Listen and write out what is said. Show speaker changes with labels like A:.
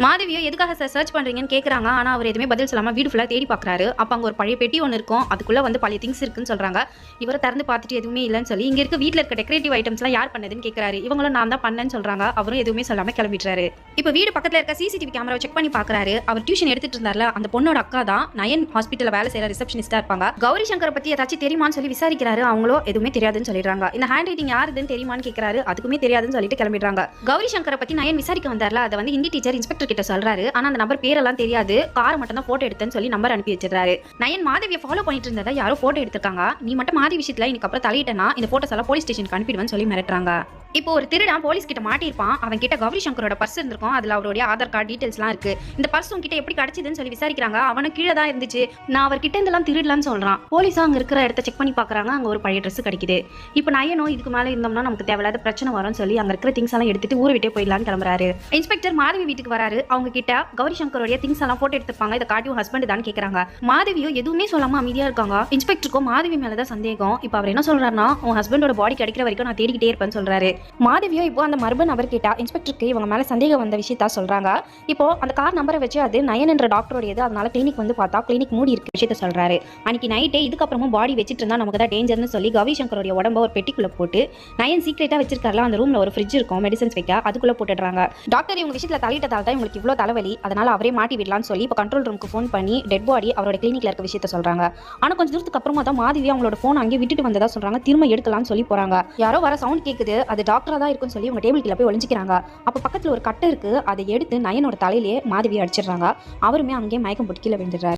A: மாதவியோ எதுக்காக sir search பண்றீங்கன்னு கேக்குறாங்க. ஆனா அவர் எதுவுமே பதில் சொல்லாம வீடு ஃபுல்லா தேடி பாக்குறாரு. அப்ப அங்க ஒரு பழைய பெட்டி ஒன்று இருக்கும். அதுக்குள்ள வந்து பழைய திங்ஸ் இருக்குன்னு சொல்றாங்க. இவரை திறந்து பார்த்துட்டு எதுவுமே இல்லைன்னு சொல்லி இங்க இருக்க வீட்டுல இருக்க டெக்கரேட்டிவ் ஐட்டம்ஸ்லாம் யார் பண்ணதுன்னு கேக்குறாரு. இவங்களும் நான் தான் பண்ணேன்னு சொல்றாங்க. அவரும் எதுவுமே சொல்லாம கிளம்பிடுறாரு. இப்ப வீடு பக்கத்துல இருக்க சிசிடிவி கேமரா செக் பண்ணி பாக்குறாரு. அவர் டியூஷன் எடுத்துட்டு இருந்தார்ல, அந்த பொண்ணோட அக்கா தான் நயன் ஹாஸ்பிட்டல்ல வேலை செய்யற ரிசப்ஷனிஸ்டா இருப்பாங்க. கௌரி சங்கரை பத்தி ஏதாச்சும் தெரியுமான்னு சொல்லி விசாரிக்கிறாரு. அவங்களும் எதுவுமே தெரியாதுன்னு சொல்லிடுறாங்க. இந்த ஹேண்ட் ரைட்டிங் யாருதுன்னு தெரியுமான்னு கேக்குறாரு. அதுக்குமே தெரியாதுன்னு சொல்லிட்டு கிளம்பிடுறாங்க. கௌரி சங்கரை பத்தி நயன் விசாரிக்க வந்தார்ல, அதை வந்து ஹிந்தி டீச்சர் இன்ஸ்பெக்டர் கிட்ட சொல்றாரு. ஆனா அந்த நம்பர் பேரெல்லாம் தெரியாது. கார் மட்டும் தான் போட்டோ எடுத்தேன்னு சொல்லி நம்பர் அனுப்பி வச்சிருக்காரு. நயன் மாதவியை ஃபாலோ பண்ணிட்டு இருந்ததா யாரோ போட்டோ எடுத்திருக்காங்க. நீ மட்டும் மாதவி விஷயத்துல இன்னைக்கு அப்புறம் தலையிட்டனா இந்த போட்டோஸ் எல்லாம் போலீஸ் ஸ்டேஷனுக்கு அனுப்பிடுவேன்னு சொல்லி மிரட்டுறாங்க. இப்போ ஒரு திருடன் போலீஸ் கிட்ட மாட்டிருப்பான். அவன் கிட்ட கௌரி சங்கரோட பர்ஸ் இருந்திருக்கும். அதுல அவருடைய ஆதார் கார்டு டீடைல்ஸ்லாம் இருக்கு. இந்த பர்ஸ் உங்ககிட்ட எப்படி கிடைச்சதுன்னு சொல்லி விசாரிக்கிறாங்க. அவனுக்கு கீழே தான் இருந்துச்சு. நான் அவர்கிட்ட இருந்தெல்லாம் திருடலான்னு சொல்றான். போலீஸா அங்க இருக்கிற இடத்த செக் பண்ணி பாக்குறாங்க. அங்க ஒரு பழைய ட்ரெஸ் கிடைக்குது. இப்போ நயனும் இதுக்கு மேல இருந்தோம்னா நமக்கு தேவையில்லாத பிரச்சனை வரும்னு சொல்லி அங்க இருக்கிற திங்ஸ் எல்லாம் எடுத்துட்டு ஊரை விட்டே போயிடலான்னு கிளம்புறாரு. இன்ஸ்பெக்டர் மாதவி வீட்டுக்கு வராரு. அவங்க கிட்ட கௌரி சங்கரோட திங்ஸ் எல்லாம் போட்டோ எடுத்துப்பாங்க. இதை காட்டி ஹஸ்பண்ட் தான் கேக்குறாங்க. மாதவியோ எதுவுமே சொல்லாம அமைதியா இருக்காங்க. இன்ஸ்பெக்டருக்கும் மாதவி மேலதான் சந்தேகம். இப்போ அவர் என்ன சொல்றாருன்னா, உன் ஹஸ்பண்டோட பாடி கிடைக்கிற வரைக்கும் நான் தேடிக்கிட்டே இருப்பேன்னு சொல்றாரு. மாதவியோ இப்போ அந்த மர்ம நபர் கிட்ட இன்ஸ்பெக்டருக்கு இவங்க மேல சந்தேகம் வந்த விஷயத்தா சொல்றாங்க. இப்போ அந்த கார் நம்பரை வச்சு அது நயன் என்ற டாக்டரோடையது. அதனால கிளினிக் வந்து பார்த்தா கிளினிக் மூடி இருக்கு விஷயத்த சொல்றாரு. அன்னைக்கு நைட்டே இதுக்கப்புறமும் பாடி வச்சிட்டு இருந்தா நமக்கு தான் டேஞ்சர்னு சொல்லி கௌரி சங்கரோட உடம்ப ஒரு பெட்டிக்குள்ள போட்டு நயன் சீக்ரெட்டா வச்சிருக்காருல, அந்த ரூம்ல ஒரு ஃப்ரிட்ஜ் இருக்கும் மெடிசன்ஸ் வைக்க, அதுக்குள்ள போட்டுடுறாங்க. டாக்டர் இவங்க விஷயத்துல தலையிட்டதால தான் இவங்களுக்கு இவ்வளவு தலைவலி, அதனால அவரே மாட்டி விடலாம்னு சொல்லி இப்போ கண்ட்ரோல் ரூமுக்கு ஃபோன் பண்ணி டெட் பாடி அவரோட கிளினிக்ல இருக்க விஷயத்த சொல்றாங்க. ஆனா கொஞ்சம் தூரத்துக்கு அப்புறமா தான் மாதவி அவங்களோட போன் அங்கே விட்டுட்டு வந்ததா சொல்றாங்க. திரும்ப எடுக்கலாம்னு சொல்லி போறாங்க. யாரோ வர சவுண்ட் கேக்குது. அது டாக்டரா தான் இருக்குன்னு சொல்லி உங்க டேபிள் கீழ போய் ஒளிஞ்சிக்கிறாங்க. அப்ப பக்கத்துல ஒரு கட்டை இருக்கு. அதை எடுத்து நயனோட தலையிலேயே மாதவியை அடிச்சிடுறாங்க. அவருமே அங்கேயே மயக்கம் போட்டு கீழே விழுந்துடுறாரு.